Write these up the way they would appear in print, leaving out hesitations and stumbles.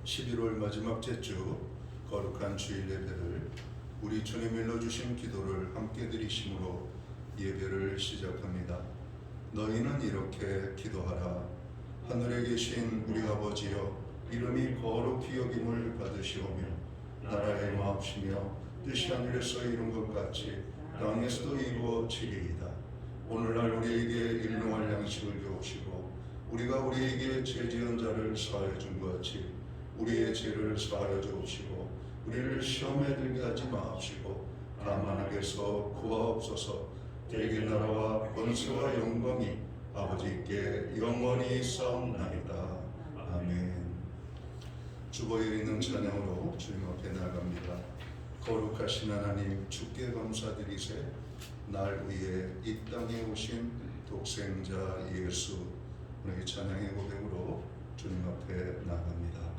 11월 마지막 제주 거룩한 주일 예배를 우리 주님 일러주신 기도를 함께 드리심으로 예배를 시작합니다. 너희는 이렇게 기도하라. 하늘에 계신 우리 아버지여, 이름이 거룩히 여김을 받으시오며 나라의 마옵시며 뜻이 하늘에서 이룬 것 같이 땅에서도 이루어지리이다. 오늘날 우리에게 일용할 양식을 주옵시고 우리가 우리에게 죄 지은 자를 사하여 준 것 같이 우리의 죄를 사하여 주옵시고 우리를 시험에 들게 하지 마옵시고 다만 악에서 구하옵소서. 대개 나라와 권세와 영광이 아버지께 영원히 싸움나이다. 아멘. 주보에 있는 찬양으로 주님 앞에 나갑니다. 거룩하신 하나님, 주께 감사드리세. 날 위해 이 땅에 오신 독생자 예수, 오늘 찬양의 고백으로 주님 앞에 나갑니다.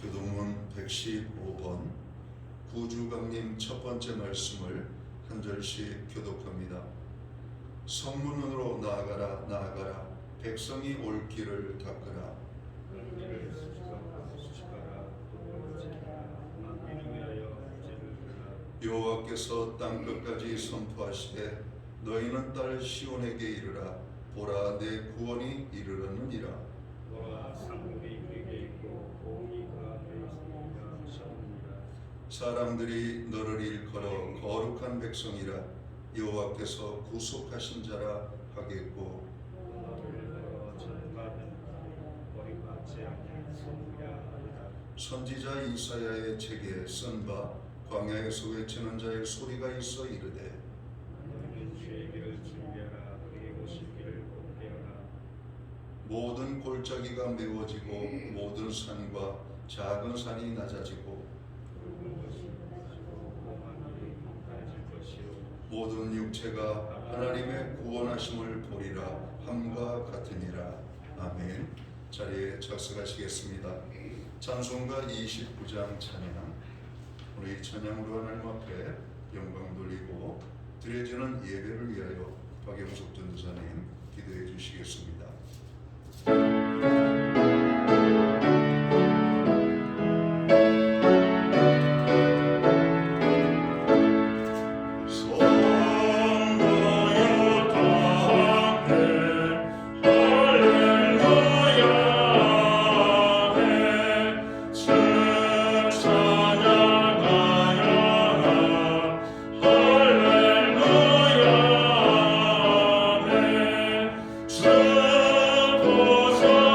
교동문 115번 구주강림 첫 번째 말씀을 한 절씩 교독합니다. 성문으로 나아가라 나아가라, 백성이 올 길을 닦으라. 여호와께서 땅끝까지 선포하시되 너희는 딸 시온에게 이르라. 보라, 내 구원이 이르렀느니라. 사람들이 너를 일컬어 거룩한 백성이라. 여호와께서 구속하신 자라 하겠고, 선지자 이사야의 책에 쓴 바 광야에서 외치는 자의 소리가 있어 이르되 모든 골짜기가 메워지고 모든 산과 작은 산이 낮아지고 모든 육체가 하나님의 구원하심을 보리라 함과 같으니라. 아멘. 자리에 착석하시겠습니다. 찬송가 29장 찬양. 오늘 이 찬양으로 하나님 앞에 영광 돌리고 드려지는 예배를 위하여 박영숙 전도사님 기도해 주시겠습니다. 주보소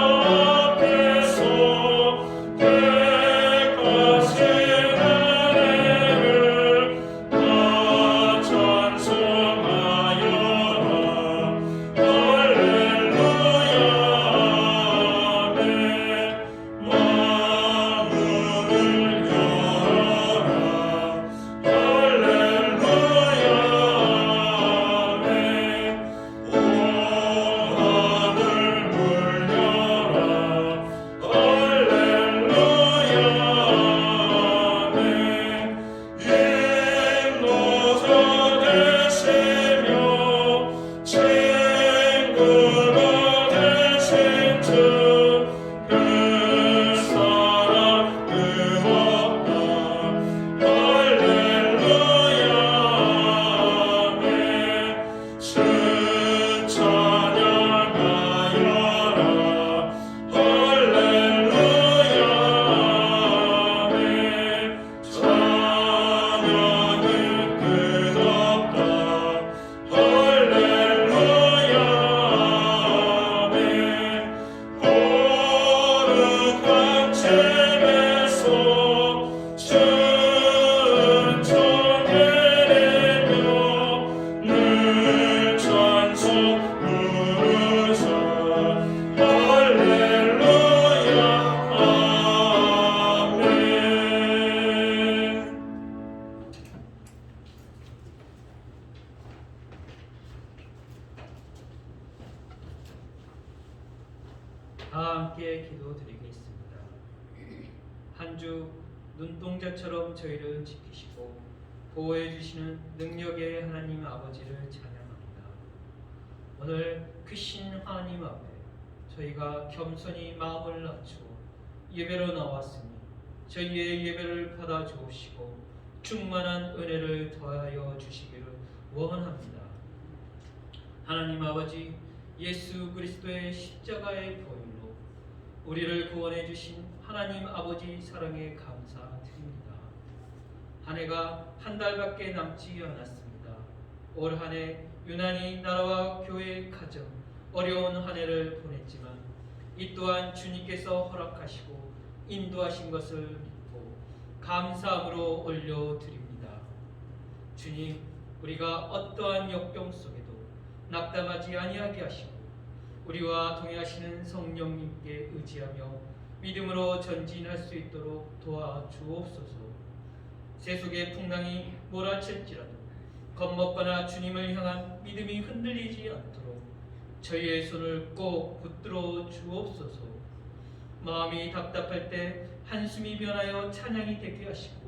다 함께 기도드리겠습니다. 한 주 눈동자처럼 저희를 지키시고 보호해 주시는 능력의 하나님 아버지를 찬양합니다. 오늘 크신 하나님 앞에 저희가 겸손히 마음을 낮추어 예배로 나왔으니 저희의 예배를 받아 주옵시고 충만한 은혜를 더하여 주시기를 원합니다. 하나님 아버지, 예수 그리스도의 십자가의 보혈로 우리를 구원해 주신 하나님 아버지 사랑에 감사드립니다. 한 해가 한 달밖에 남지 않았습니다. 올 한 해 유난히 나라와 교회 가정 어려운 한 해를 보냈지만 이 또한 주님께서 허락하시고 인도하신 것을 믿고 감사함으로 올려드립니다. 주님, 우리가 어떠한 역경 속에도 낙담하지 아니하게 하시고 우리와 동행하시는 성령님께 의지하며 믿음으로 전진할 수 있도록 도와주옵소서. 세속의 풍랑이 몰아칠지라도 겁먹거나 주님을 향한 믿음이 흔들리지 않도록 저희의 손을 꼭 붙들어 주옵소서. 마음이 답답할 때 한숨이 변하여 찬양이 되게 하시고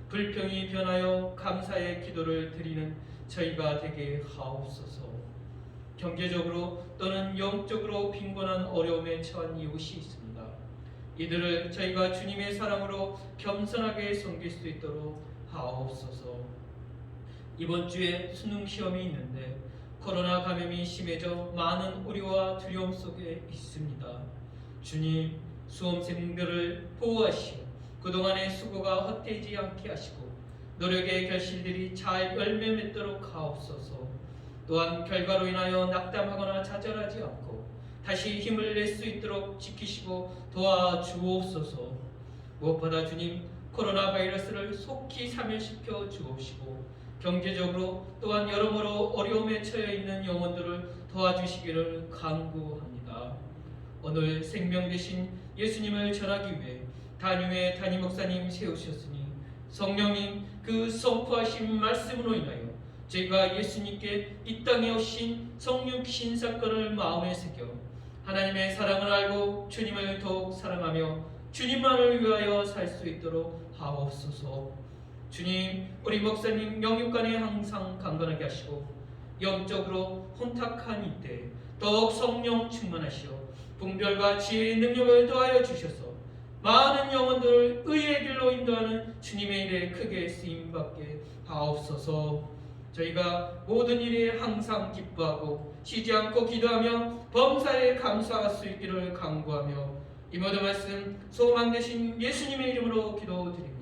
불평이 변하여 감사의 기도를 드리는 저희가 되게 하옵소서. 경제적으로 또는 영적으로 빈곤한 어려움에 처한 이웃이 있습니다. 이들을 저희가 주님의 사랑으로 겸손하게 섬길 수 있도록 하옵소서. 이번 주에 수능 시험이 있는데 코로나 감염이 심해져 많은 우려와 두려움 속에 있습니다. 주님, 수험생들을 보호하시어 그동안의 수고가 헛되지 않게 하시고 노력의 결실들이 잘 열매 맺도록 하옵소서. 또한 결과로 인하여 낙담하거나 좌절하지 않고 다시 힘을 낼 수 있도록 지키시고 도와주옵소서. 무엇보다 주님, 코로나 바이러스를 속히 사멸시켜 주옵시고 경제적으로 또한 여러모로 어려움에 처해 있는 영혼들을 도와주시기를 간구합니다. 오늘 생명 되신 예수님을 전하기 위해 단위의 담임 목사님 세우셨으니 성령님 그 선포하신 말씀으로 인하여 저희가 예수님께 이 땅에 오신 성령 귀신 사건을 마음에 새겨 하나님의 사랑을 알고 주님을 더욱 사랑하며 주님만을 위하여 살 수 있도록 하옵소서. 주님, 우리 목사님 영육간에 항상 강건하게 하시고 영적으로 혼탁한 이때 더욱 성령 충만하시어 분별과 지혜의 능력을 더하여 주셔서 많은 영혼들을 의의 길로 인도하는 주님의 일에 크게 쓰임받게 하옵소서. 저희가 모든 일에 항상 기뻐하고 쉬지 않고 기도하며 범사에 감사할 수 있기를 간구하며 이 모든 말씀 소망 되신 예수님의 이름으로 기도드립니다.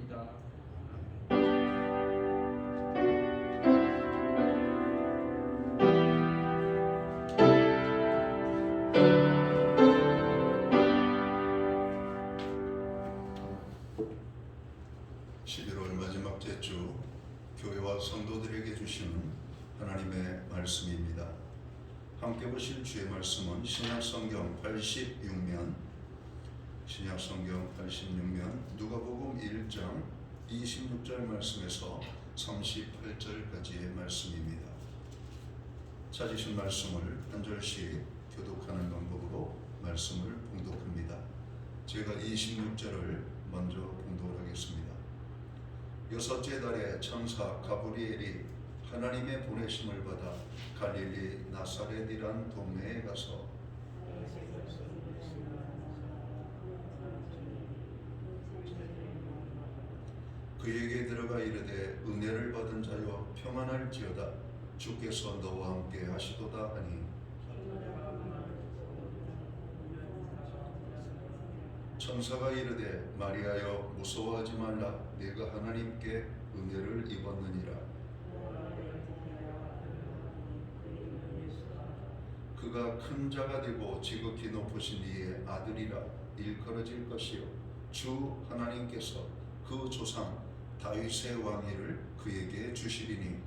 11월 마지막 제주 교회와 성도들에게 주시는 하나님의 말씀입니다. 함께 보실 주의 말씀은 신약성경 86면 누가복음 1장 26절 말씀에서 38절까지의 말씀입니다. 찾으신 말씀을 한 절씩 교독하는 방법으로 말씀을 봉독합니다. 제가 26절을 먼저 봉독을 하겠습니다. 여섯째 달에 천사 가브리엘이 하나님의 보내심을 받아 갈릴리 나사렛이란 동네에 가서 그에게 들어가 이르되 은혜를 받은 자여 평안할지어다 주께서 너와 함께 하시도다 하니 천사가 이르되 마리아여 무서워하지 말라 네가 하나님께 은혜를 입었느니라. 그가 큰 자가 되고 지극히 높으신 이의 아들이라 일컬어질 것이요 주 하나님께서 그 조상 다윗의 왕위를 그에게 주시리니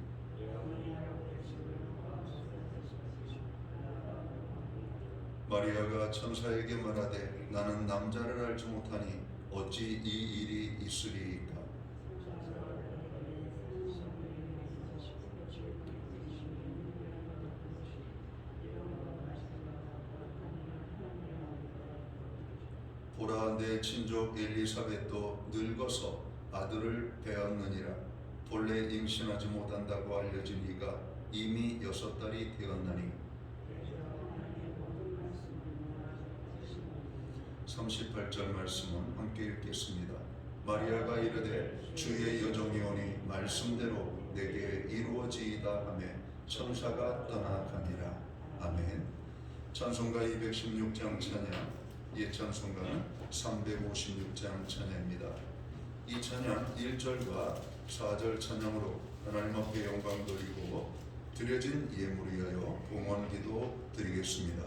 마리아가 천사에게 말하되 나는 남자를 알지 못하니 어찌 이 일이 있으리이까. 보라 내 친족 엘리사벳도 늙어서 아들을 배었느니라. 본래 임신하지 못한다고 알려진 이가 이미 6달이 되었나니. 38절 말씀은 함께 읽겠습니다. 마리아가 이르되 주의 여종이 오니 말씀대로 내게 이루어지이다 하며 천사가 떠나가니라. 아멘. 찬송가 216장 찬양, 이 찬송가는 356장 찬양입니다. 이 찬양 1절과 4절 찬양으로 하나님 앞에 영광 돌리고 드려진 예물 위하여 봉헌기도 드리겠습니다.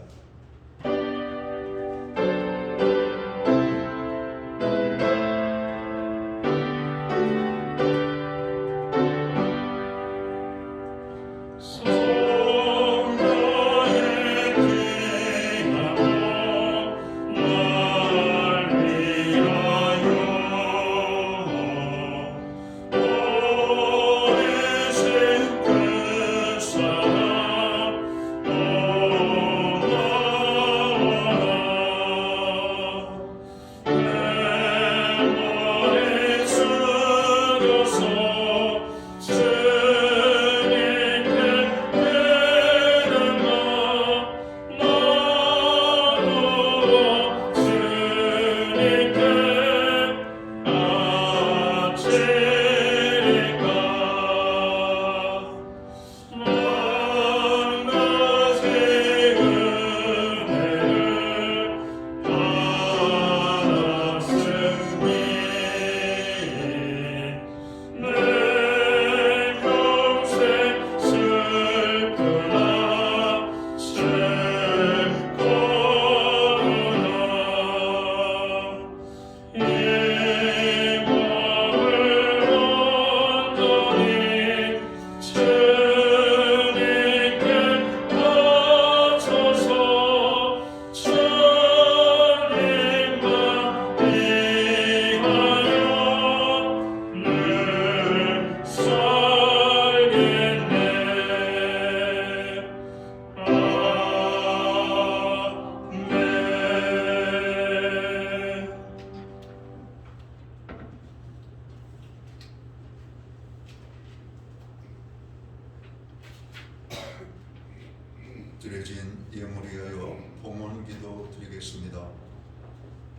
드려진 예물 위하여 봉헌기도 드리겠습니다.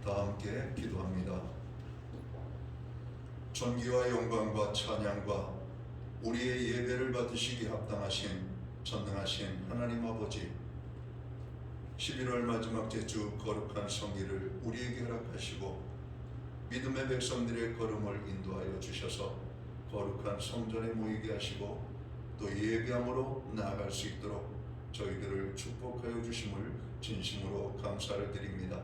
다 함께 기도합니다. 존귀와 영광과 찬양과 우리의 예배를 받으시기에 합당하신 전능하신 하나님 아버지, 11월 마지막 제주 거룩한 성기를 우리에게 허락하시고 믿음의 백성들의 걸음을 인도하여 주셔서 거룩한 성전에 모이게 하시고 또 예배함으로 나아갈 수 있도록 저희들을 축복하여 주심을 진심으로 감사를 드립니다.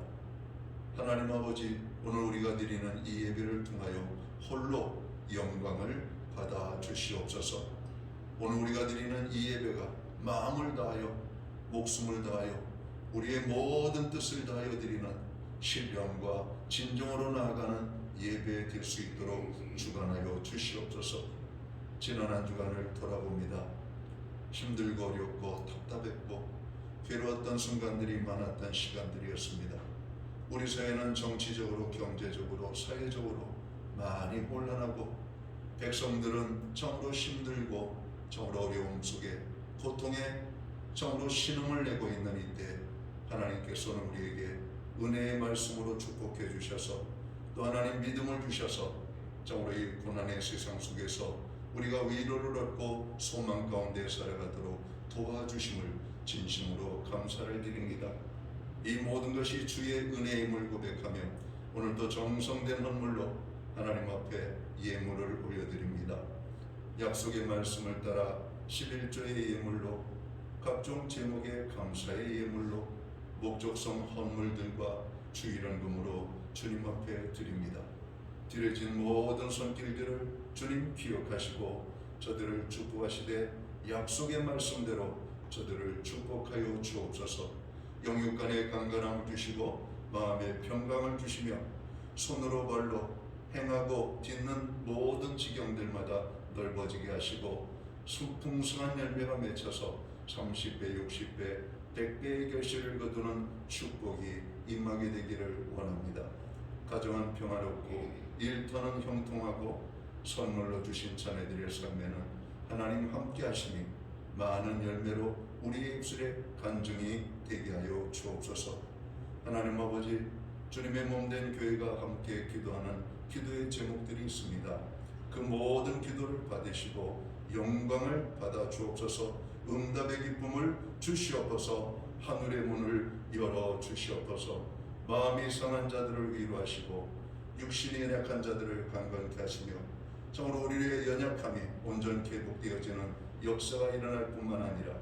하나님 아버지, 오늘 우리가 드리는 이 예배를 통하여 홀로 영광을 받아 주시옵소서. 오늘 우리가 드리는 이 예배가 마음을 다하여 목숨을 다하여 우리의 모든 뜻을 다하여 드리는 신령과 진정으로 나아가는 예배 될 수 있도록 주관하여 주시옵소서. 지난 한 주간을 돌아봅니다. 힘들고 어렵고 답답했고 괴로웠던 순간들이 많았던 시간들이었습니다. 우리 사회는 정치적으로, 경제적으로, 사회적으로 많이 혼란하고 백성들은 정으로 힘들고 정으로 어려움 속에 고통에 정으로 신음을 내고 있는 이때 하나님께서는 우리에게 은혜의 말씀으로 축복해 주셔서 또 하나님 믿음을 주셔서 정으로 이 고난의 세상 속에서 우리가 위로를 얻고 소망 가운데 살아가도록 도와주심을 진심으로 감사를 드립니다. 이 모든 것이 주의 은혜임을 고백하며 오늘도 정성된 헌물로 하나님 앞에 예물을 올려드립니다. 약속의 말씀을 따라 11조의 예물로 각종 제목의 감사의 예물로 목적성 헌물들과 주일헌금으로 주님 앞에 드립니다. 드려진 모든 손길들을 주님 기억하시고 저들을 축복하시되 약속의 말씀대로 저들을 축복하여 주옵소서. 영육간의 강건함을 주시고 마음의 평강을 주시며 손으로 발로 행하고 딛는 모든 지경들마다 넓어지게 하시고 풍성한 열매가 맺혀서 30배, 60배, 100배의 결실을 거두는 축복이 임하게 되기를 원합니다. 가정은 평화롭고 일터는 형통하고 선물로 주신 자녀들의 삶에는 하나님 함께 하심이 많은 열매로 우리의 입술에 간증이 되게 하여 주옵소서. 하나님 아버지, 주님의 몸된 교회가 함께 기도하는 기도의 제목들이 있습니다. 그 모든 기도를 받으시고 영광을 받아 주옵소서. 응답의 기쁨을 주시옵소서. 하늘의 문을 열어 주시옵소서. 마음이 상한 자들을 위로하시고 육신이 연약한 자들을 강건케 하시며 정으로 우리의 연약함이 온전히 회복되어지는 역사가 일어날 뿐만 아니라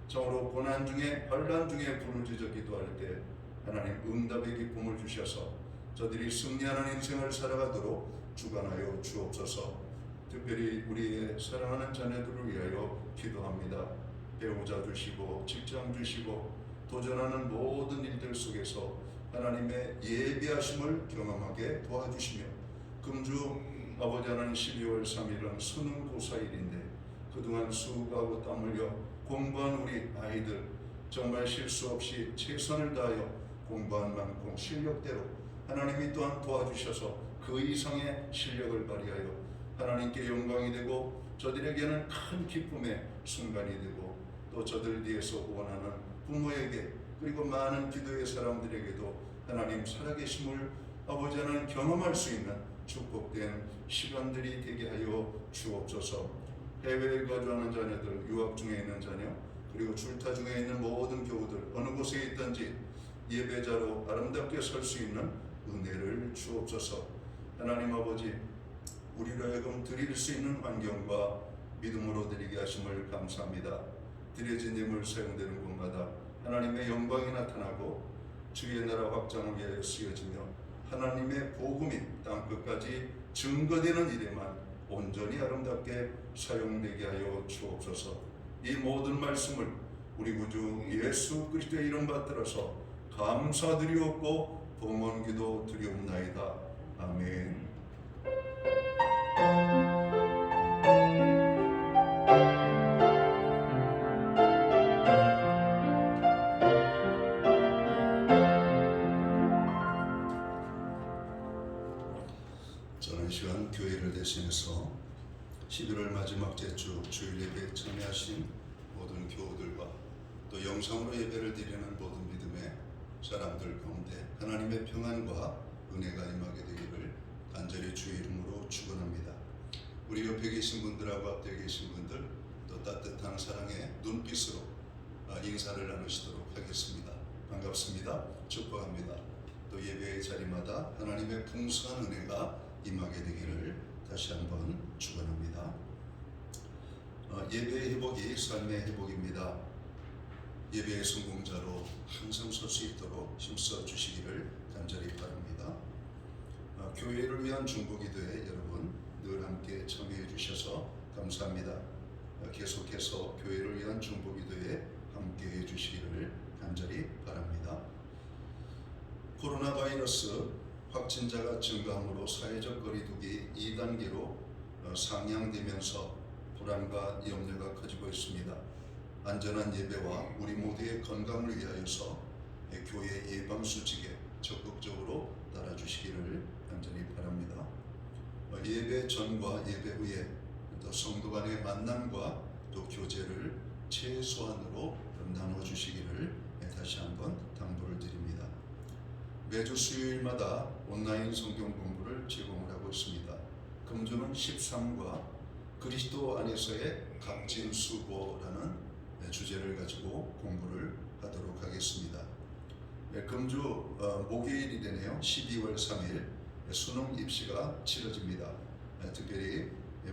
정으로 고난 중에 환난 중에 부르짖어 기도할 때 하나님 응답의 기쁨을 주셔서 저들이 승리하는 인생을 살아가도록 주관하여 주옵소서. 특별히 우리의 사랑하는 자녀들을 위하여 기도합니다. 배우자 주시고 직장 주시고 도전하는 모든 일들 속에서 하나님의 예비하심을 경험하게 도와주시며 금주 아버지 하나님 12월 3일은 수능고사일인데 그동안 수고하고 땀 흘려 공부한 우리 아이들 정말 실수 없이 최선을 다하여 공부한 만큼 실력대로 하나님이 또한 도와주셔서 그 이상의 실력을 발휘하여 하나님께 영광이 되고 저들에게는 큰 기쁨의 순간이 되고 또 저들 뒤에서 원하는 부모에게 그리고 많은 기도의 사람들에게도 하나님 살아계심을 아버지 하나님 경험할 수 있는 축복된 시간들이 되게 하여 주옵소서. 해외에 거주하는 자녀들, 유학 중에 있는 자녀, 그리고 출타 중에 있는 모든 교우들 어느 곳에 있든지 예배자로 아름답게 설 수 있는 은혜를 주옵소서. 하나님 아버지, 우리로 하여금 드릴 수 있는 환경과 믿음으로 드리게 하심을 감사합니다. 드려진 예물 사용되는 곳마다 하나님의 영광이 나타나고 주의 나라 확장을 위하여 쓰여지며 하나님의 복음이 땅끝까지 증거되는 일에만 온전히 아름답게 사용되게 하여 주옵소서. 이 모든 말씀을 우리 구주 예수 그리스도의 이름 받들어서 감사드리옵고 봉헌기도 드리옵나이다. 아멘. 저는 이 시간 교회를 대신해서 11월 마지막 제주 주일 예배에 참여하신 모든 교우들과 또 영상으로 예배를 드리는 모든 믿음의 사람들 가운데 하나님의 평안과 은혜가 임하게 되기를 간절히 주의 이름으로 축원합니다. 우리 옆에 계신 분들하고 앞에 계신 분들 또 따뜻한 사랑의 눈빛으로 인사를 나누시도록 하겠습니다. 반갑습니다. 축복합니다. 또 예배의 자리마다 하나님의 풍성한 은혜가 임하게 되기를 다시 한번 축원합니다. 예배의 회복이 삶의 회복입니다. 예배의 성공자로 항상 설 수 있도록 힘써 주시기를 간절히 바랍니다. 교회를 위한 중보기도에 여러분 늘 함께 참여해 주셔서 감사합니다. 계속해서 교회를 위한 중보기도에 함께해 주시기를 간절히 바랍니다. 코로나 바이러스 확진자가 증가함으로 사회적 거리두기 2단계로 상향되면서 불안과 염려가 커지고 있습니다. 안전한 예배와 우리 모두의 건강을 위하여서 교회 예방수칙에 적극적으로 따라주시기를 간절히 바랍니다. 예배 전과 예배 후에 또 성도 간의 만남과 또 교제를 최소한으로 나눠주시기를 다시 한번 당부를 드립니다. 매주 수요일마다 온라인 성경 공부를 제공을 하고 있습니다. 금주는 13과 그리스도 안에서의 값진 수고라는 주제를 가지고 공부를 하도록 하겠습니다. 금주 목요일이 되네요. 12월 3일 수능 입시가 치러집니다. 특별히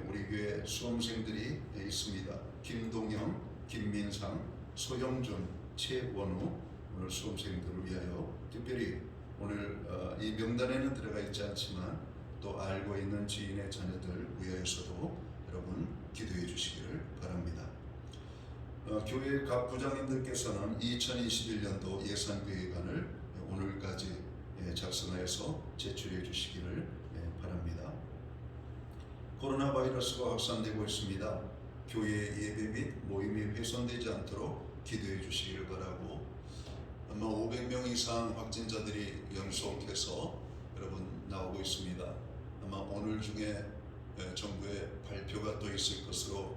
우리 교회 수험생들이 있습니다. 김동영, 김민상, 소영준, 최원우 오늘 수험생들을 위하여 특별히 오늘 이 명단에는 들어가 있지 않지만 또 알고 있는 지인의 자녀들 위하여서도 여러분 기도해 주시기를 바랍니다. 교회 각 부장님들께서는 2021년도 예산계획안을 오늘까지 작성하여서 제출해 주시기를 바랍니다. 코로나 바이러스가 확산되고 있습니다. 교회 예배 및 모임이 훼손되지 않도록 기도해 주시기를 바라고 아마 500명 이상 확진자들이 연속해서 여러분 나오고 있습니다. 아마 오늘 중에 정부의 발표가 또 있을 것으로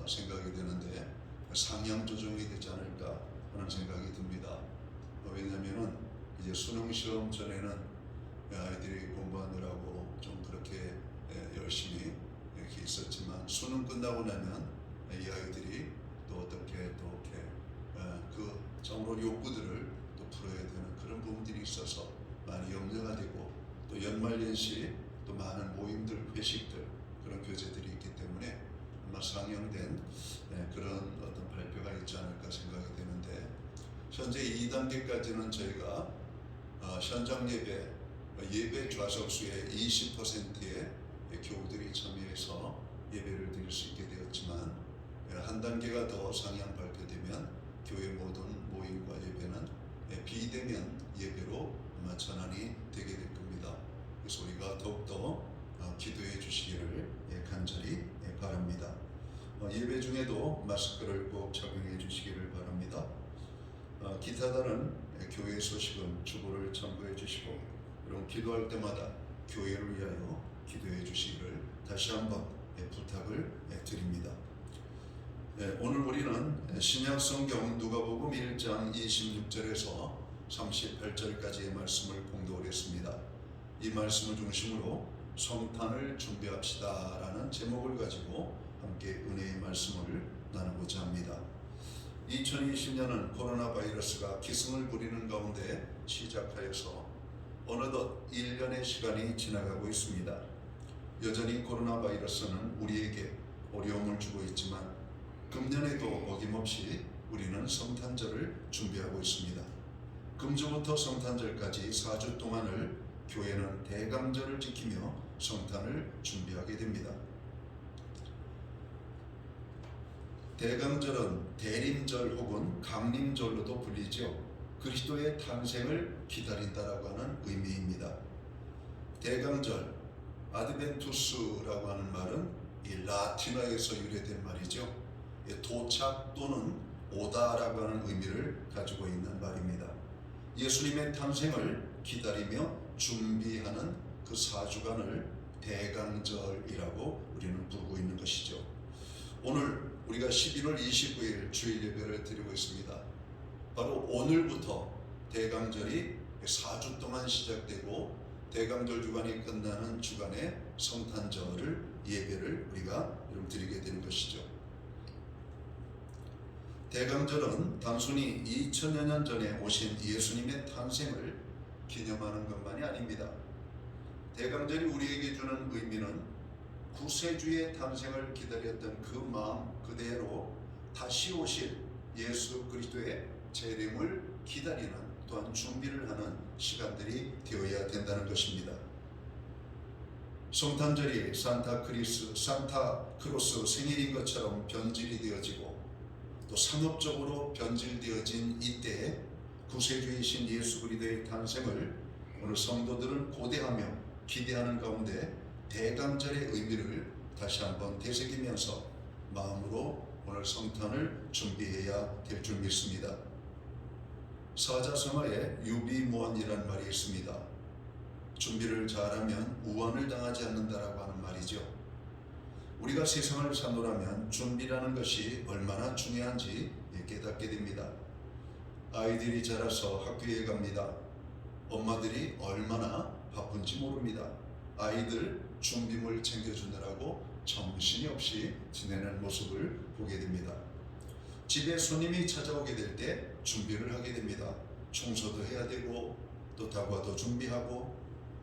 생각이 되는데 상향 조정이 되지 않을까 하는 생각이 듭니다. 왜냐하면은 이제 수능 시험 전에는 아이들이 공부하느라고 좀 그렇게 열심히 이렇게 있었지만 수능 끝나고 나면 이 아이들이 또 어떻게 이렇게 그 정로 욕구들을 또 풀어야 되는 그런 부분들이 있어서 많이 염려가 되고 또 연말연시 또 많은 모임들, 회식들 그런 교재들이 있기 때문에 아마 상향된 그런 어떤 발표가 있지 않을까 생각이 되는데 현재 2단계까지는 저희가 현장 예배 좌석수의 20%의 교우들이 참여해서 예배를 드릴 수 있게 되었지만 한 단계가 더 상향 발표되면 교회 모든 모임과 예배는 비대면 예배로 아마 전환이 되게 될 겁니다. 그래서 우리가 더욱더 기도해 주시기를 간절히 바랍니다. 예배 중에도 마스크를 꼭 착용해 주시기를 바랍니다. 기타 다른 교회 소식은 주보를 참고해 주시고 그럼 기도할 때마다 교회를 위하여 기도해 주시기를 다시 한번 부탁을 드립니다. 오늘 우리는 신약 성경 누가복음 1장 26절에서 38절까지의 말씀을 공독을 했습니다. 이 말씀을 중심으로 성탄을 준비합시다 라는 제목을 가지고 함께 은혜의 말씀을 나누고자 합니다. 2020년은 코로나 바이러스가 기승을 부리는 가운데 시작하여서 어느덧 1년의 시간이 지나가고 있습니다. 여전히 코로나 바이러스는 우리에게 어려움을 주고 있지만 금년에도 어김없이 우리는 성탄절을 준비하고 있습니다. 금주부터 성탄절까지 4주 동안을 교회는 대강절을 지키며 성탄을 준비하게 됩니다. 대강절은 대림절 혹은 강림절로도 불리죠. 그리스도의 탄생을 기다린다라고 하는 의미입니다. 대강절, 아드벤투스라고 하는 말은 이 라틴어에서 유래된 말이죠. 도착 또는 오다라고 하는 의미를 가지고 있는 말입니다. 예수님의 탄생을 기다리며 준비하는 그 4주간을 대강절이라고 우리는 부르고 있는 것이죠. 오늘 우리가 11월 29일 주일 예배를 드리고 있습니다. 바로 오늘부터 대강절이 4주 동안 시작되고 대강절 주간이 끝나는 주간에 성탄절을 예배를 우리가 드리게 되는 것이죠. 대강절은 단순히 2000여 년 전에 오신 예수님의 탄생을 기념하는 것만이 아닙니다. 대강절이 우리에게 주는 의미는 구세주의 탄생을 기다렸던 그 마음 그대로 다시 오실 예수 그리스도의 재림을 기다리는 또한 준비를 하는 시간들이 되어야 된다는 것입니다. 성탄절이 산타크로스 생일인 것처럼 변질이 되어지고 또 상업적으로 변질되어진 이때에 구세주이신 예수 그리스도의 탄생을 오늘 성도들은 고대하며 기대하는 가운데 대강절의 의미를 다시 한번 되새기면서 마음으로 오늘 성탄을 준비해야 될 줄 믿습니다. 사자성어에 유비무원이라는 말이 있습니다. 준비를 잘하면 우환을 당하지 않는다라고 하는 말이죠. 우리가 세상을 사노라면 준비라는 것이 얼마나 중요한지 깨닫게 됩니다. 아이들이 자라서 학교에 갑니다. 엄마들이 얼마나 바쁜지 모릅니다. 아이들 준비물 챙겨주느라고 정신이 없이 지내는 모습을 보게 됩니다. 집에 손님이 찾아오게 될 때 준비를 하게 됩니다. 청소도 해야 되고 또 다과도 준비하고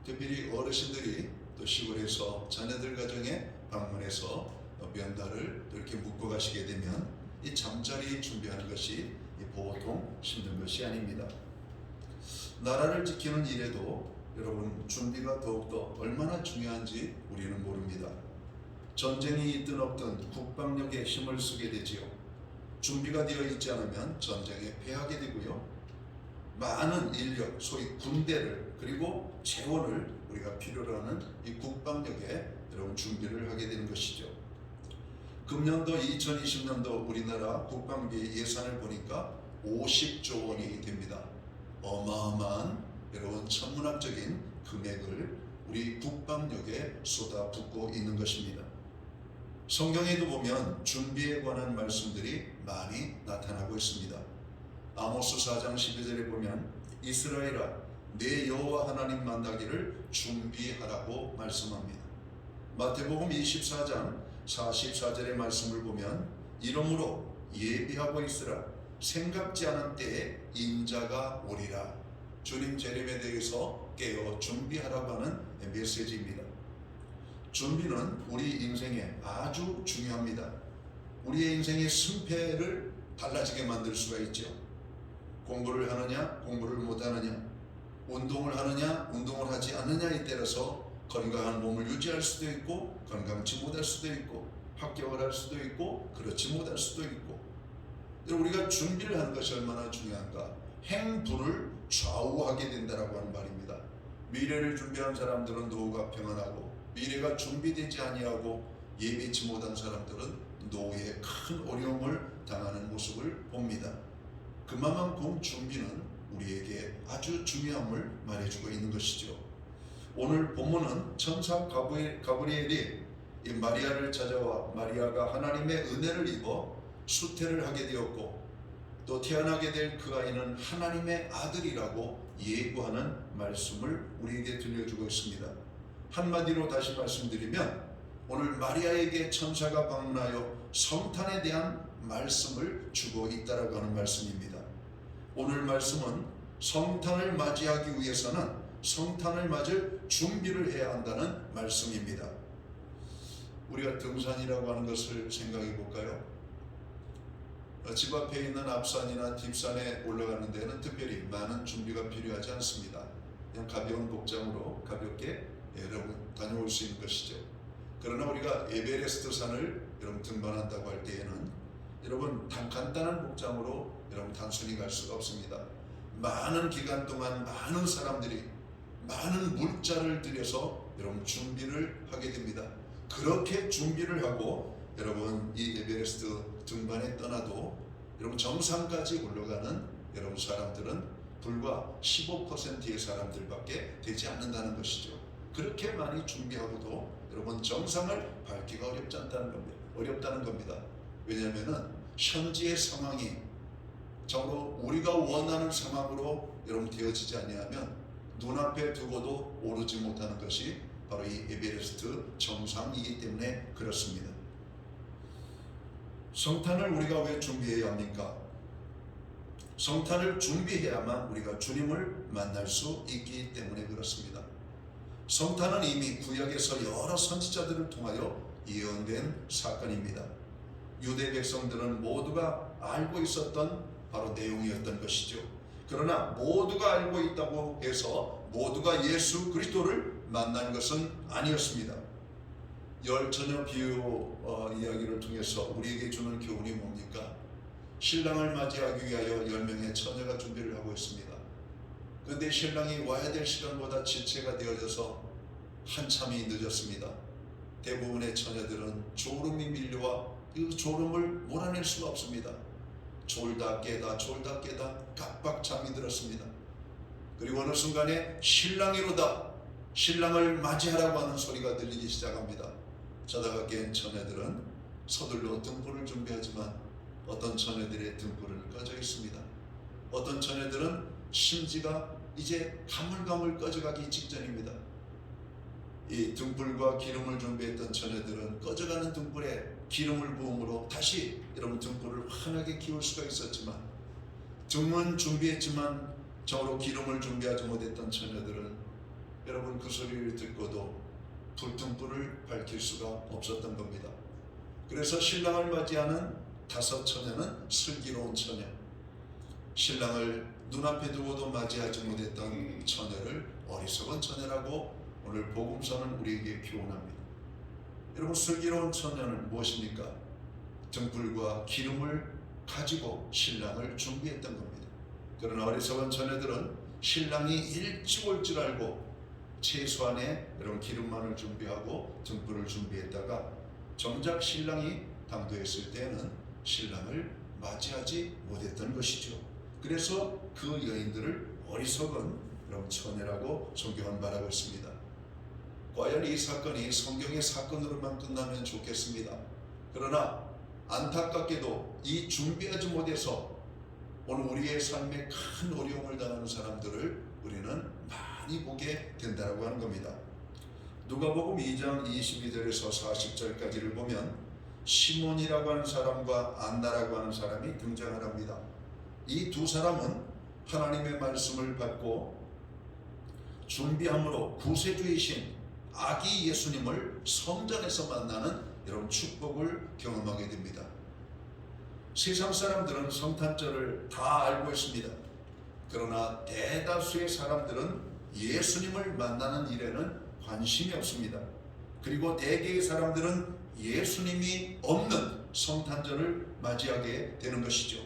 특별히 어르신들이 또 시골에서 자녀들 가정에 방문해서 면담을 이렇게 묵고 가시게 되면 이 잠자리 준비하는 것이 보통 힘든 것이 아닙니다. 나라를 지키는 일에도 여러분 준비가 더욱더 얼마나 중요한지 우리는 모릅니다. 전쟁이 있든 없든 국방력에 힘을 쓰게 되지요. 준비가 되어 있지 않으면 전쟁에 패하게 되고요. 많은 인력, 소위 군대를 그리고 재원을 우리가 필요로 하는 이 국방력에 여러분 준비를 하게 되는 것이죠. 금년도 2020년도 우리나라 국방비 예산을 보니까 50조 원이 됩니다. 어마어마한 여러분 천문학적인 금액을 우리 북방역에 쏟아붓고 있는 것입니다. 성경에도 보면 준비에 관한 말씀들이 많이 나타나고 있습니다. 아모스 4장 12절에 보면 이스라엘아 내 여호와 하나님 만나기를 준비하라고 말씀합니다. 마태복음 24장 44절의 말씀을 보면 이러므로 예비하고 있으라 생각지 않은 때에 인자가 오리라. 주님 재림에 대해서 깨어 준비하라고 하는 메시지입니다. 준비는 우리 인생에 아주 중요합니다. 우리의 인생의 승패를 달라지게 만들 수가 있죠. 공부를 하느냐 공부를 못하느냐, 운동을 하느냐 운동을 하지 않느냐에 따라서 건강한 몸을 유지할 수도 있고 건강치 못할 수도 있고 합격을 할 수도 있고 그렇지 못할 수도 있고. 우리가 준비를 하는 것이 얼마나 중요한가. 행불을 좌우하게 된다라고 하는 말입니다. 미래를 준비한 사람들은 노후가 평안하고 미래가 준비되지 아니하고 예비치 못한 사람들은 노후에 큰 어려움을 당하는 모습을 봅니다. 그만큼 준비는 우리에게 아주 중요함을 말해주고 있는 것이죠. 오늘 본문은 천사 가브리엘이 이 마리아를 찾아와 마리아가 하나님의 은혜를 입어 수태를 하게 되었고 또 태어나게 될 그 아이는 하나님의 아들이라고 예고하는 말씀을 우리에게 들려주고 있습니다. 한마디로 다시 말씀드리면 오늘 마리아에게 천사가 방문하여 성탄에 대한 말씀을 주고 있다라고 하는 말씀입니다. 오늘 말씀은 성탄을 맞이하기 위해서는 성탄을 맞을 준비를 해야 한다는 말씀입니다. 우리가 등산이라고 하는 것을 생각해 볼까요? 집 앞에 있는 앞산이나 뒷산에 올라가는 데는 특별히 많은 준비가 필요하지 않습니다. 그냥 가벼운 복장으로 가볍게 여러분 다녀올 수 있는 것이죠. 그러나 우리가 에베레스트 산을 여러분 등반한다고 할 때에는 여러분 간단한 복장으로 여러분 단순히 갈 수가 없습니다. 많은 기간 동안 많은 사람들이 많은 물자를 들여서 여러분 준비를 하게 됩니다. 그렇게 준비를 하고 여러분 이 에베레스트 등반에 떠나도 여러분 정상까지 올라가는 여러분 사람들은 불과 15%의 사람들밖에 되지 않는다는 것이죠. 그렇게 많이 준비하고도 여러분 정상을 밟기가 어렵다는 겁니다. 왜냐하면 현지의 상황이 정말로 우리가 원하는 상황으로 여러분 되어지지 아니하면 눈앞에 두고도 오르지 못하는 것이 바로 이 에베레스트 정상이기 때문에 그렇습니다. 성탄을 우리가 왜 준비해야 합니까? 성탄을 준비해야만 우리가 주님을 만날 수 있기 때문에 그렇습니다. 성탄은 이미 구약에서 여러 선지자들을 통하여 예언된 사건입니다. 유대 백성들은 모두가 알고 있었던 바로 내용이었던 것이죠. 그러나 모두가 알고 있다고 해서 모두가 예수 그리스도를 만난 것은 아니었습니다. 열 처녀 비유 이야기를 통해서 우리에게 주는 교훈이 뭡니까? 신랑을 맞이하기 위하여 10명의 처녀가 준비를 하고 있습니다. 그런데 신랑이 와야 될 시간보다 지체가 되어져서 한참이 늦었습니다. 대부분의 처녀들은 졸음이 밀려와 그 졸음을 몰아낼 수가 없습니다. 졸다 깨다 깜빡 잠이 들었습니다. 그리고 어느 순간에 신랑이로다, 신랑을 맞이하라고 하는 소리가 들리기 시작합니다. 자다가 깬 처녀들은 서둘러 등불을 준비하지만 어떤 처녀들의 등불은 꺼져 있습니다. 어떤 처녀들은 심지가 이제 가물가물 꺼져가기 직전입니다. 이 등불과 기름을 준비했던 처녀들은 꺼져가는 등불에 기름을 부음으로 다시 여러분 등불을 환하게 키울 수가 있었지만, 등은 준비했지만 저로 기름을 준비하지 못했던 처녀들은 여러분 그 소리를 듣고도 불등불을 밝힐 수가 없었던 겁니다. 그래서 신랑을 맞이하는 5 처녀는 슬기로운 처녀, 신랑을 눈앞에 두고도 맞이하지 못했던 처녀를 어리석은 처녀라고 오늘 복음서는 우리에게 표현합니다. 여러분, 슬기로운 처녀는 무엇입니까? 등불과 기름을 가지고 신랑을 준비했던 겁니다. 그러나 어리석은 처녀들은 신랑이 일찍 올 줄 알고 최소한의 여러분 기름만을 준비하고 등불을 준비했다가 정작 신랑이 당도했을 때는 신랑을 맞이하지 못했던 것이죠. 그래서 그 여인들을 어리석은 여러분 처녀라고 성경은 말하고 있습니다. 과연 이 사건이 성경의 사건으로만 끝나면 좋겠습니다. 그러나 안타깝게도 이 준비하지 못해서 오늘 우리의 삶에 큰 어려움을 당하는 사람들을 우리는 많이 보게 된다고 하는 겁니다. 누가복음 2장 22절에서 40절까지를 보면 시몬이라고 하는 사람과 안나라고 하는 사람이 등장을 합니다. 이 두 사람은 하나님의 말씀을 받고 준비함으로 구세주이신 아기 예수님을 성전에서 만나는 이런 축복을 경험하게 됩니다. 세상 사람들은 성탄절을 다 알고 있습니다. 그러나 대다수의 사람들은 예수님을 만나는 일에는 관심이 없습니다. 그리고 대개의 사람들은 예수님이 없는 성탄절을 맞이하게 되는 것이죠.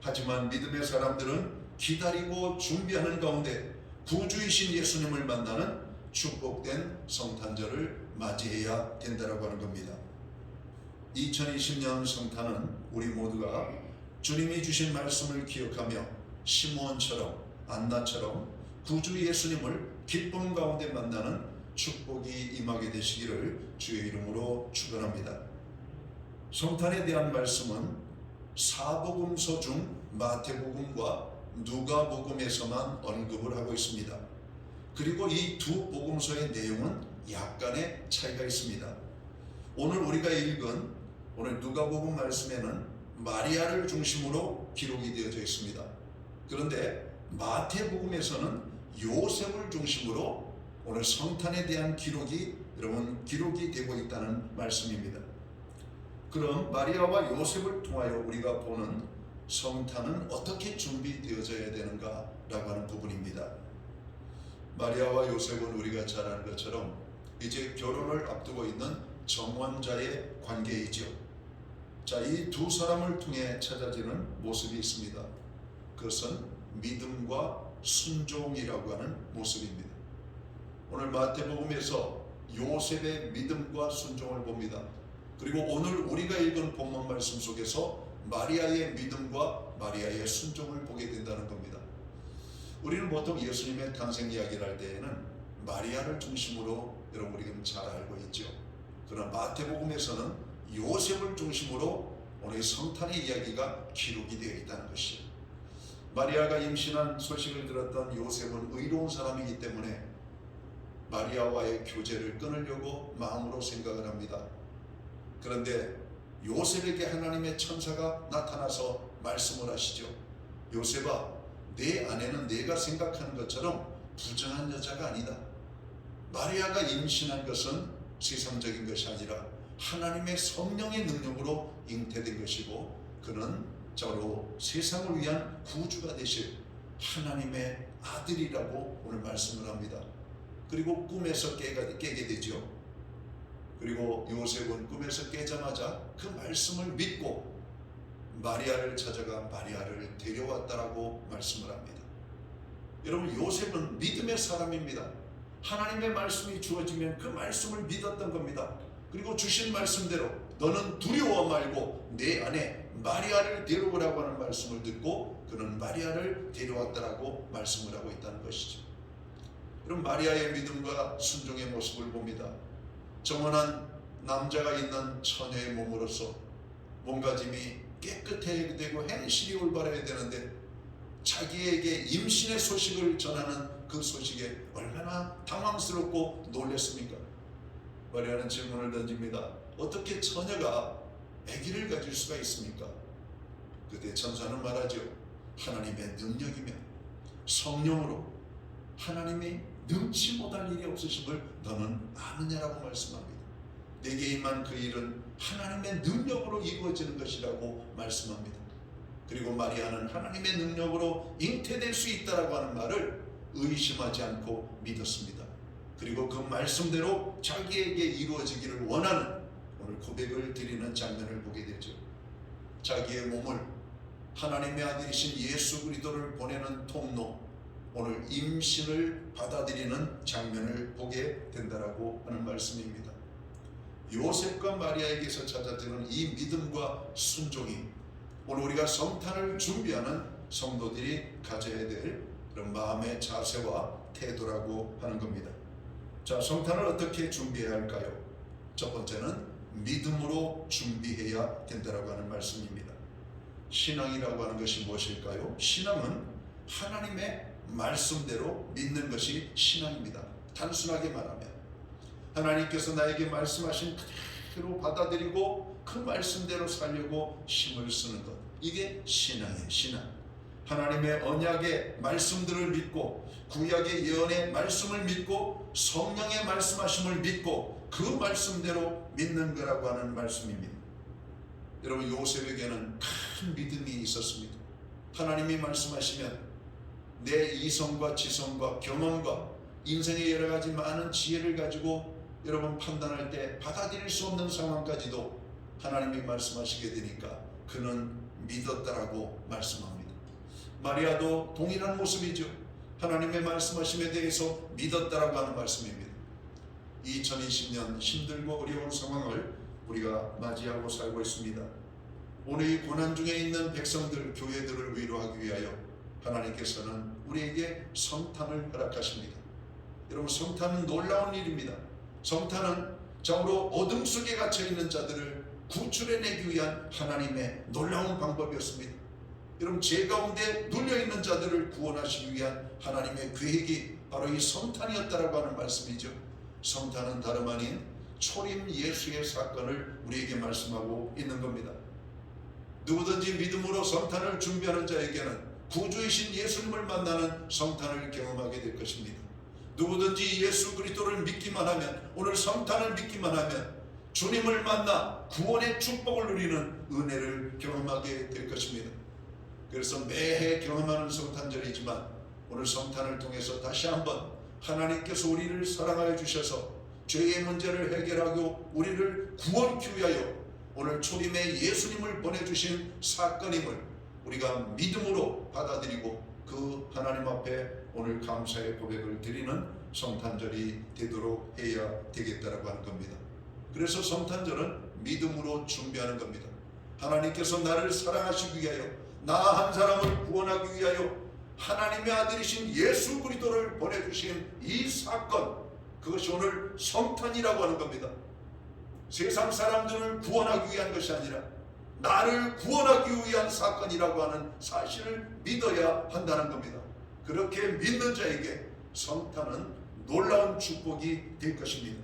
하지만 믿음의 사람들은 기다리고 준비하는 가운데 구주이신 예수님을 만나는 축복된 성탄절을 맞이해야 된다고 하는 겁니다. 2020년 성탄은 우리 모두가 주님이 주신 말씀을 기억하며 시므온처럼 안나처럼 구주 예수님을 기쁨 가운데 만나는 축복이 임하게 되시기를 주의 이름으로 축원합니다. 성탄에 대한 말씀은 사복음서 중 마태복음과 누가복음에서만 언급을 하고 있습니다. 그리고 이 두 복음서의 내용은 약간의 차이가 있습니다. 오늘 우리가 읽은 오늘 누가복음 말씀에는 마리아를 중심으로 기록이 되어져 있습니다. 그런데 마태복음에서는 요셉을 중심으로 오늘 성탄에 대한 기록이 되고 있다는 말씀입니다. 그럼 마리아와 요셉을 통하여 우리가 보는 성탄은 어떻게 준비되어져야 되는가라고 하는 부분입니다. 마리아와 요셉은 우리가 잘 아는 것처럼 이제 결혼을 앞두고 있는 정원자의 관계이죠. 자, 이 두 사람을 통해 찾아지는 모습이 있습니다. 그것은 믿음과 순종이라고 하는 모습입니다. 오늘 마태복음에서 요셉의 믿음과 순종을 봅니다. 그리고 오늘 우리가 읽은 본문 말씀 속에서 마리아의 믿음과 마리아의 순종을 보게 된다는 겁니다. 우리는 보통 예수님의 탄생 이야기를 할 때에는 마리아를 중심으로 여러분 우리가 잘 알고 있죠. 그러나 마태복음에서는 요셉을 중심으로 오늘 성탄의 이야기가 기록이 되어 있다는 것이죠. 마리아가 임신한 소식을 들었던 요셉은 의로운 사람이기 때문에 마리아와의 교제를 끊으려고 마음으로 생각을 합니다. 그런데 요셉에게 하나님의 천사가 나타나서 말씀을 하시죠. 요셉아, 내 아내는 내가 생각하는 것처럼 부정한 여자가 아니다. 마리아가 임신한 것은 세상적인 것이 아니라 하나님의 성령의 능력으로 잉태된 것이고 그는 저로 세상을 위한 구주가 되실 하나님의 아들이라고 오늘 말씀을 합니다. 그리고 꿈에서 깨게 되죠. 그리고 요셉은 꿈에서 깨자마자 그 말씀을 믿고 마리아를 찾아가 마리아를 데려왔다라고 말씀을 합니다. 여러분, 요셉은 믿음의 사람입니다. 하나님의 말씀이 주어지면 그 말씀을 믿었던 겁니다. 그리고 주신 말씀대로 너는 두려워 말고 내 아내 마리아를 데려오라고 하는 말씀을 듣고 그는 마리아를 데려왔다라고 말씀을 하고 있다는 것이죠. 그럼 마리아의 믿음과 순종의 모습을 봅니다. 정원한 남자가 있는 처녀의 몸으로서 몸가짐이 깨끗해야 되고 행실이 올바라야 되는데 자기에게 임신의 소식을 전하는 그 소식에 얼마나 당황스럽고 놀랐습니까? 마리아는 질문을 던집니다. 어떻게 처녀가 아기를 가질 수가 있습니까? 그때 천사는 말하죠. 하나님의 능력이며 성령으로 하나님이 능치 못할 일이 없으심을 너는 아느냐라고 말씀합니다. 내게 임한 그 일은 하나님의 능력으로 이루어지는 것이라고 말씀합니다. 그리고 마리아는 하나님의 능력으로 잉태될 수 있다라고 하는 말을 의심하지 않고 믿었습니다. 그리고 그 말씀대로 자기에게 이루어지기를 원하는 오늘 고백을 드리는 장면을 보게 되죠. 자기의 몸을 하나님의 아들이신 예수 그리스도를 보내는 통로, 오늘 임신을 받아들이는 장면을 보게 된다라고 하는 말씀입니다. 요셉과 마리아에게서 찾아지는 이 믿음과 순종이 오늘 우리가 성탄을 준비하는 성도들이 가져야 될 그런 마음의 자세와 태도라고 하는 겁니다. 자, 성탄을 어떻게 준비해야 할까요? 첫 번째는 믿음으로 준비해야 된다라고 하는 말씀입니다. 신앙이라고 하는 것이 무엇일까요? 신앙은 하나님의 말씀대로 믿는 것이 신앙입니다. 단순하게 말하면 하나님께서 나에게 말씀하신 그대로 받아들이고 그 말씀대로 살려고 힘을 쓰는 것, 이게 신앙이에요. 신앙. 하나님의 언약의 말씀들을 믿고 구약의 예언의 말씀을 믿고 성령의 말씀하심을 믿고 그 말씀대로 믿는 거라고 하는 말씀입니다. 여러분, 요셉에게는 큰 믿음이 있었습니다. 하나님이 말씀하시면 내 이성과 지성과 경험과 인생의 여러 가지 많은 지혜를 가지고 여러분 판단할 때 받아들일 수 없는 상황까지도 하나님이 말씀하시게 되니까 그는 믿었다라고 말씀합니다. 마리아도 동일한 모습이죠. 하나님의 말씀하심에 대해서 믿었다라고 하는 말씀입니다. 2020년 힘들고 어려운 상황을 우리가 맞이하고 살고 있습니다. 오늘 이 고난 중에 있는 백성들, 교회들을 위로하기 위하여 하나님께서는 우리에게 성탄을 허락하십니다. 여러분, 성탄은 놀라운 일입니다. 성탄은 자고로 어둠 속에 갇혀있는 자들을 구출해내기 위한 하나님의 놀라운 방법이었습니다. 여러분, 죄 가운데 눌려있는 자들을 구원하시기 위한 하나님의 계획이 바로 이 성탄이었다라고 하는 말씀이죠. 성탄은 다름 아닌 초림 예수의 사건을 우리에게 말씀하고 있는 겁니다. 누구든지 믿음으로 성탄을 준비하는 자에게는 구주이신 예수님을 만나는 성탄을 경험하게 될 것입니다. 누구든지 예수 그리스도를 믿기만 하면, 오늘 성탄을 믿기만 하면 주님을 만나 구원의 축복을 누리는 은혜를 경험하게 될 것입니다. 그래서 매해 경험하는 성탄절이지만 오늘 성탄을 통해서 다시 한번 하나님께서 우리를 사랑하여 주셔서 죄의 문제를 해결하고 우리를 구원케 위하여 오늘 초림에 예수님을 보내주신 사건임을 우리가 믿음으로 받아들이고 그 하나님 앞에 오늘 감사의 고백을 드리는 성탄절이 되도록 해야 되겠다라고 하는 겁니다. 그래서 성탄절은 믿음으로 준비하는 겁니다. 하나님께서 나를 사랑하시기 위하여, 나 한 사람을 구원하기 위하여 하나님의 아들이신 예수 그리스도를 보내주신 이 사건, 그것이 오늘 성탄이라고 하는 겁니다. 세상 사람들을 구원하기 위한 것이 아니라 나를 구원하기 위한 사건이라고 하는 사실을 믿어야 한다는 겁니다. 그렇게 믿는 자에게 성탄은 놀라운 축복이 될 것입니다.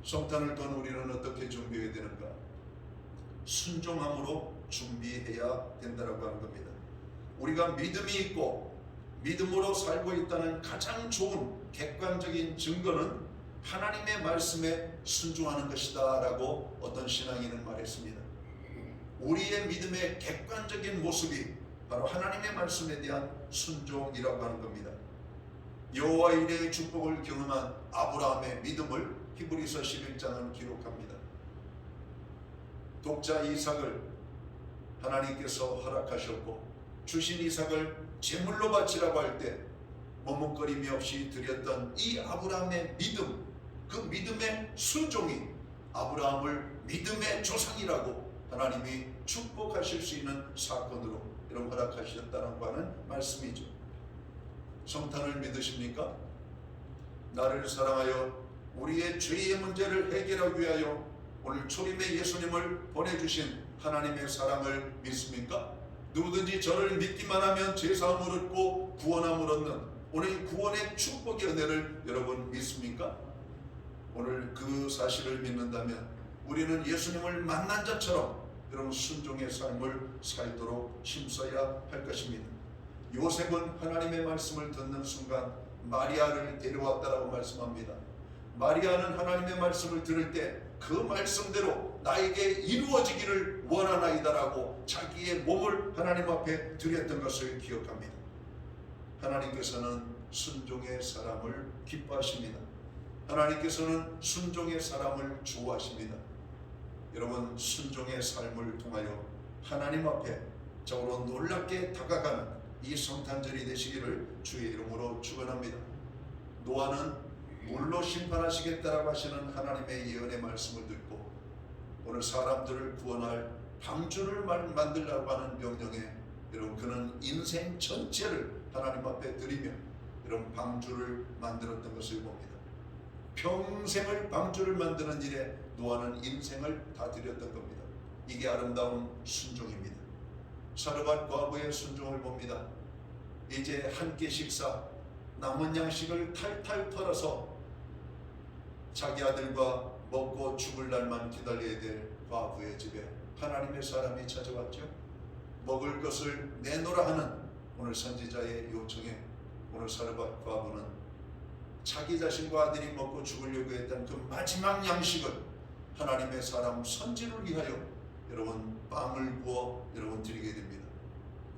성탄을 던 우리는 어떻게 준비해야 되는가? 순종함으로 준비해야 된다고 하는 겁니다. 우리가 믿음이 있고 믿음으로 살고 있다는 가장 좋은 객관적인 증거는 하나님의 말씀에 순종하는 것이다 라고 어떤 신앙인은 말했습니다. 우리의 믿음의 객관적인 모습이 바로 하나님의 말씀에 대한 순종이라고 하는 겁니다. 여호와 이레의 축복을 경험한 아브라함의 믿음을 히브리서 11장은 기록합니다. 독자 이삭을 하나님께서 허락하셨고 주신 이삭을 제물로 바치라고 할 때 머뭇거림이 없이 드렸던 이 아브라함의 믿음, 그 믿음의 순종이 아브라함을 믿음의 조상이라고 하나님이 축복하실 수 있는 사건으로 이런 허락하셨다는 하는 말씀이죠. 성탄을 믿으십니까? 나를 사랑하여 우리의 죄의 문제를 해결하기 위하여 오늘 초림의 예수님을 보내주신 하나님의 사랑을 믿습니까? 누구든지 저를 믿기만 하면 죄사함을 얻고 구원함을 얻는 오늘 구원의 축복의 은혜를 여러분 믿습니까? 오늘 그 사실을 믿는다면 우리는 예수님을 만난 자처럼 여러분 순종의 삶을 살도록 힘써야 할 것입니다. 요셉은 하나님의 말씀을 듣는 순간 마리아를 데려왔다라고 말씀합니다. 마리아는 하나님의 말씀을 들을 때 그 말씀대로 나에게 이루어지기를 원하나이다라고 자기의 몸을 하나님 앞에 드렸던 것을 기억합니다. 하나님께서는 순종의 사람을 기뻐하십니다. 하나님께서는 순종의 사람을 좋아하십니다. 여러분, 순종의 삶을 통하여 하나님 앞에 저로 놀랍게 다가가는 이 성탄절이 되시기를 주의 이름으로 축원합니다. 노아는 물로 심판하시겠다라고 하시는 하나님의 예언의 말씀을 듣고 오늘 사람들을 구원할 방주를 만들라고 하는 명령에 여러분 그는 인생 전체를 하나님 앞에 드리며 이런 방주를 만들었던 것을 봅니다. 평생을 방주를 만드는 일에 노아는 인생을 다 들였던 겁니다. 이게 아름다운 순종입니다. 사르밧 과부의 순종을 봅니다. 이제 한 끼 식사, 남은 양식을 탈탈 털어서 자기 아들과 먹고 죽을 날만 기다려야 될 과부의 집에 하나님의 사람이 찾아왔죠. 먹을 것을 내놓으라 하는 오늘 선지자의 요청에 오늘 사르밧 과부는 자기 자신과 아들이 먹고 죽으려고 했던 그 마지막 양식을 하나님의 사람 선지를 위하여 여러분 빵을 구워 여러분 드리게 됩니다.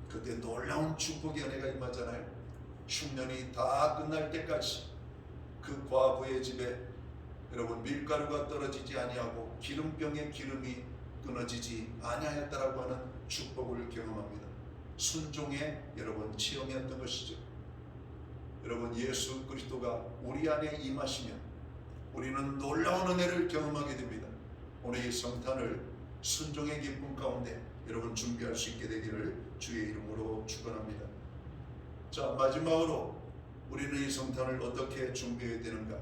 그때 놀라운 축복의 은혜가 임하잖아요. 흉년이 다 끝날 때까지 그 과부의 집에 여러분 밀가루가 떨어지지 아니하고 기름병의 기름이 끊어지지 아니하였다라고 하는 축복을 경험합니다. 순종의 여러분 체험이었던 것이죠. 여러분 예수 그리스도가 우리 안에 임하시면 우리는 놀라운 은혜를 경험하게 됩니다. 오늘 이 성탄을 순종의 기쁨 가운데 여러분 준비할 수 있게 되기를 주의 이름으로 축원합니다. 자, 마지막으로 우리는 이 성탄을 어떻게 준비해야 되는가?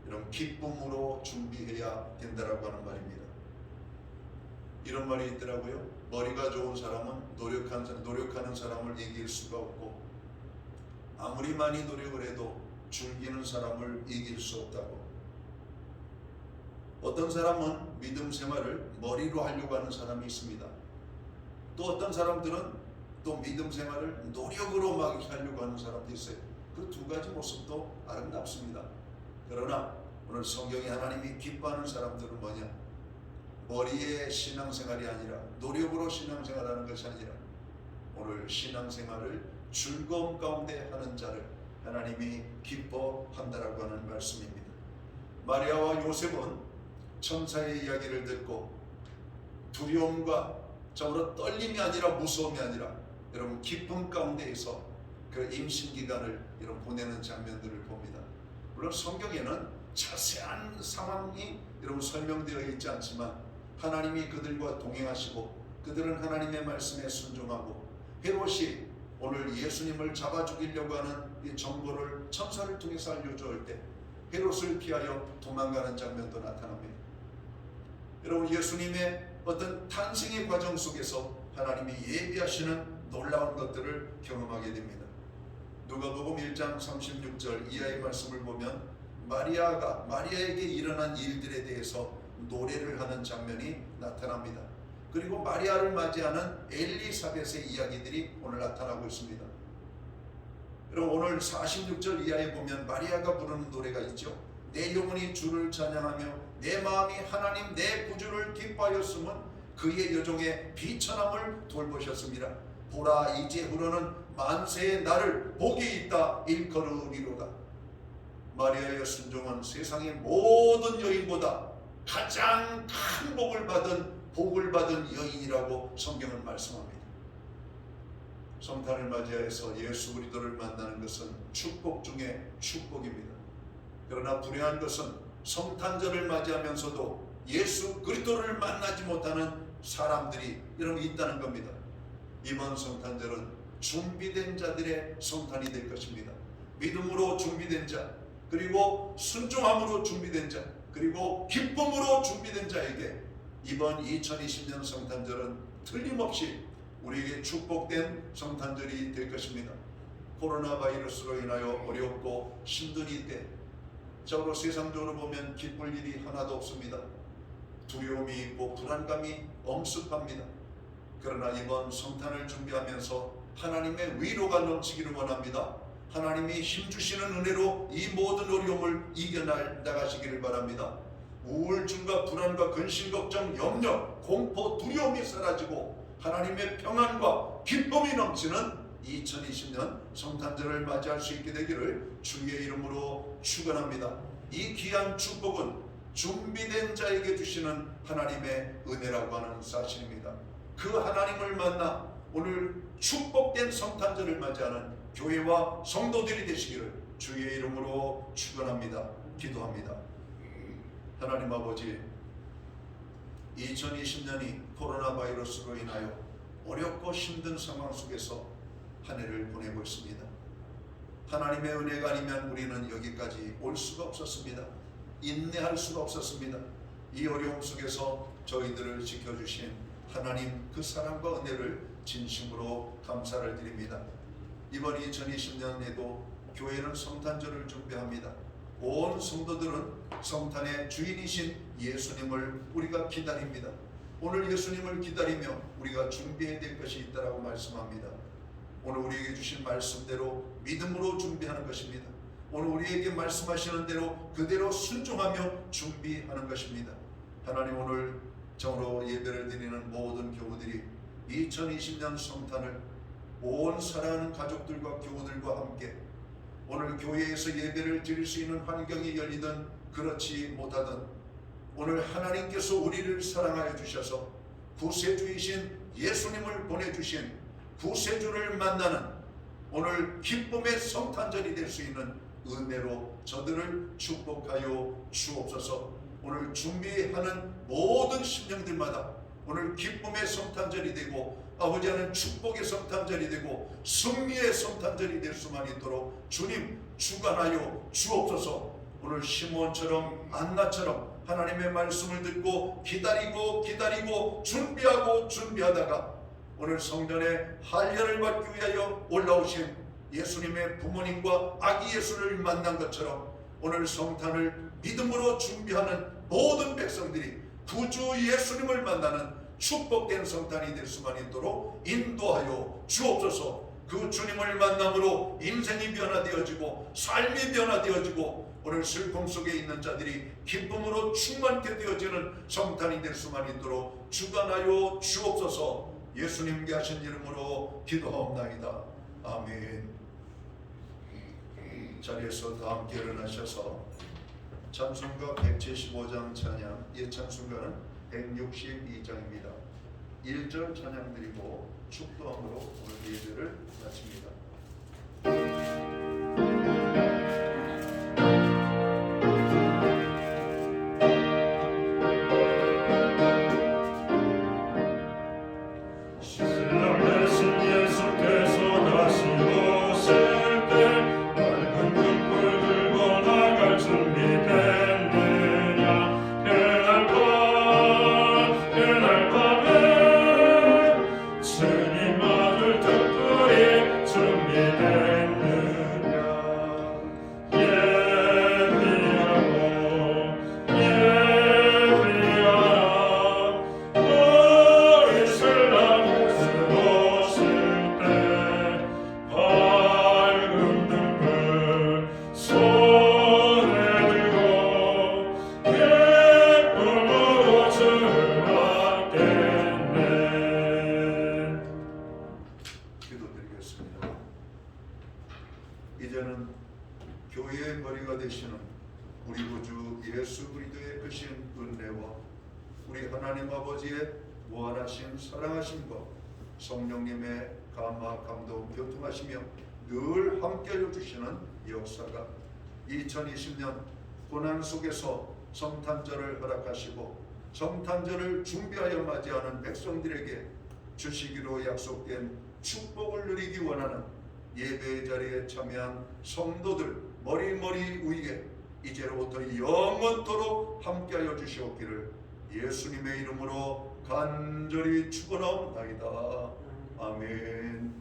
이런 기쁨으로 준비해야 된다라고 하는 말입니다. 이런 말이 있더라고요. 머리가 좋은 사람은 노력하는 사람을 이길 수가 없고 아무리 많이 노력을 해도 즐기는 사람을 이길 수 없다고. 어떤 사람은 믿음 생활을 머리로 하려고 하는 사람이 있습니다. 또 어떤 사람들은 또 믿음 생활을 노력으로 막 하려고 하는 사람도 있어요. 그 두 가지 모습도 아름답습니다. 그러나 오늘 성경에 하나님이 기뻐하는 사람들은 뭐냐? 머리의 신앙생활이 아니라 노력으로 신앙생활하는 것이 아니라 오늘 신앙생활을 즐거움 가운데 하는 자를 하나님이 기뻐한다라고 하는 말씀입니다. 마리아와 요셉은 천사의 이야기를 듣고 두려움과 저로 떨림이 아니라 무서움이 아니라 여러분 기쁨 가운데에서 그 임신 기간을 여러분 보내는 장면들을 봅니다. 물론 성경에는 자세한 상황이 여러분 설명되어 있지 않지만 하나님이 그들과 동행하시고 그들은 하나님의 말씀에 순종하고 헤롯이 오늘 예수님을 잡아 죽이려고 하는 이 정보를 천사를 통해서 알려주을 때 헤롯을 피하여 도망가는 장면도 나타납니다. 여러분 예수님의 어떤 탄생의 과정 속에서 하나님이 예비하시는 놀라운 것들을 경험하게 됩니다. 누가복음 1장 36절 이하의 말씀을 보면 마리아에게 일어난 일들에 대해서 노래를 하는 장면이 나타납니다. 그리고 마리아를 맞이하는 엘리사벳의 이야기들이 오늘 나타나고 있습니다. 여러분 오늘 46절 이하에 보면 마리아가 부르는 노래가 있죠. 내 영혼이 주를 찬양하며 내 마음이 하나님 내 구주를 기뻐하였음은 그의 여종의 비천함을 돌보셨습니다. 보라 이제후로는 만세의 나를 복이 있다 일컬으리로다. 마리아의 순종은 세상의 모든 여인보다 가장 큰 복을 받은 여인이라고 성경은 말씀합니다. 성탄을 맞이해서 예수 그리스도를 만나는 것은 축복 중에 축복입니다. 그러나 불행한 것은 성탄절을 맞이하면서도 예수 그리스도를 만나지 못하는 사람들이 여러분 있다는 겁니다. 이번 성탄절은 준비된 자들의 성탄이 될 것입니다. 믿음으로 준비된 자, 그리고 순종함으로 준비된 자, 그리고 기쁨으로 준비된 자에게 이번 2020년 성탄절은 틀림없이 우리에게 축복된 성탄절이 될 것입니다. 코로나 바이러스로 인하여 어렵고 힘든 이때 적으로 세상적으로 보면 기쁠 일이 하나도 없습니다. 두려움이 있고 불안감이 엄습합니다. 그러나 이번 성탄을 준비하면서 하나님의 위로가 넘치기를 원합니다. 하나님이 힘주시는 은혜로 이 모든 어려움을 이겨나가시기를 바랍니다. 우울증과 불안과 근심, 걱정, 염려, 공포, 두려움이 사라지고 하나님의 평안과 기쁨이 넘치는 2020년 성탄절을 맞이할 수 있게 되기를 주의 이름으로 축원합니다. 이 귀한 축복은 준비된 자에게 주시는 하나님의 은혜라고 하는 사실입니다. 그 하나님을 만나 오늘 축복된 성탄절을 맞이하는 교회와 성도들이 되시기를 주의 이름으로 축원합니다. 기도합니다. 하나님 아버지, 2020년이 코로나 바이러스로 인하여 어렵고 힘든 상황 속에서 한 해를 보내고 있습니다. 하나님의 은혜가 아니면 우리는 여기까지 올 수가 없었습니다. 인내할 수가 없었습니다. 이 어려움 속에서 저희들을 지켜주신 하나님 그 사랑과 은혜를 진심으로 감사를 드립니다. 이번 2020년에도 교회는 성탄절을 준비합니다. 온 성도들은 성탄의 주인이신 예수님을 우리가 기다립니다. 오늘 예수님을 기다리며 우리가 준비해야 될 것이 있다라고 말씀합니다. 오늘 우리에게 주신 말씀대로 믿음으로 준비하는 것입니다. 오늘 우리에게 말씀하시는 대로 그대로 순종하며 준비하는 것입니다. 하나님, 오늘 정으로 예배를 드리는 모든 교우들이 2020년 성탄을 온 사랑하는 가족들과 교우들과 함께 오늘 교회에서 예배를 드릴 수 있는 환경이 열리든 그렇지 못하든 오늘 하나님께서 우리를 사랑하여 주셔서 구세주이신 예수님을 보내주신 구세주를 만나는 오늘 기쁨의 성탄절이 될 수 있는 은혜로 저들을 축복하여 주옵소서. 오늘 준비하는 모든 심령들마다 오늘 기쁨의 성탄절이 되고 아버지 하나님 축복의 성탄절이 되고 승리의 성탄절이 될 수만 있도록 주님 주관하여 주옵소서. 오늘 시몬처럼 안나처럼 하나님의 말씀을 듣고 기다리고 준비하다가 오늘 성전에 할례를 받기 위하여 올라오신 예수님의 부모님과 아기 예수를 만난 것처럼 오늘 성탄을 믿음으로 준비하는 모든 백성들이 구주 예수님을 만나는 축복된 성탄이 될 수만 있도록 인도하여 주옵소서. 그 주님을 만남으로 인생이 변화되어지고 삶이 변화되어지고 오늘 슬픔 속에 있는 자들이 기쁨으로 충만케 되어지는 성탄이 될 수만 있도록 주관하여 주옵소서. 예수님께 하신 이름으로 기도하옵나이다. 아멘. 자리에서 다 함께 일어나셔서 찬송가 175장 찬양, 예찬송가는 162장입니다. 1절 찬양 드리고 축도함으로 오늘 예배를 마칩니다. 이제는 교회의 머리가 되시는 우리 구주 예수 그리스도의 크신 은혜와 우리 하나님 아버지의 무한하신 사랑하심과 성령님의 감화 감동 교통하시며 늘 함께하여 주시는 역사가 2020년 고난 속에서 성탄절을 허락하시고 성탄절을 준비하여 맞이하는 백성들에게 주시기로 약속된 축복을 누리기 원하는 예배의 자리에 참여한 성도들 머리머리 위에 이제로부터 영원토록 함께하여 주시옵기를 예수님의 이름으로 간절히 축원하옵나이다. 아멘.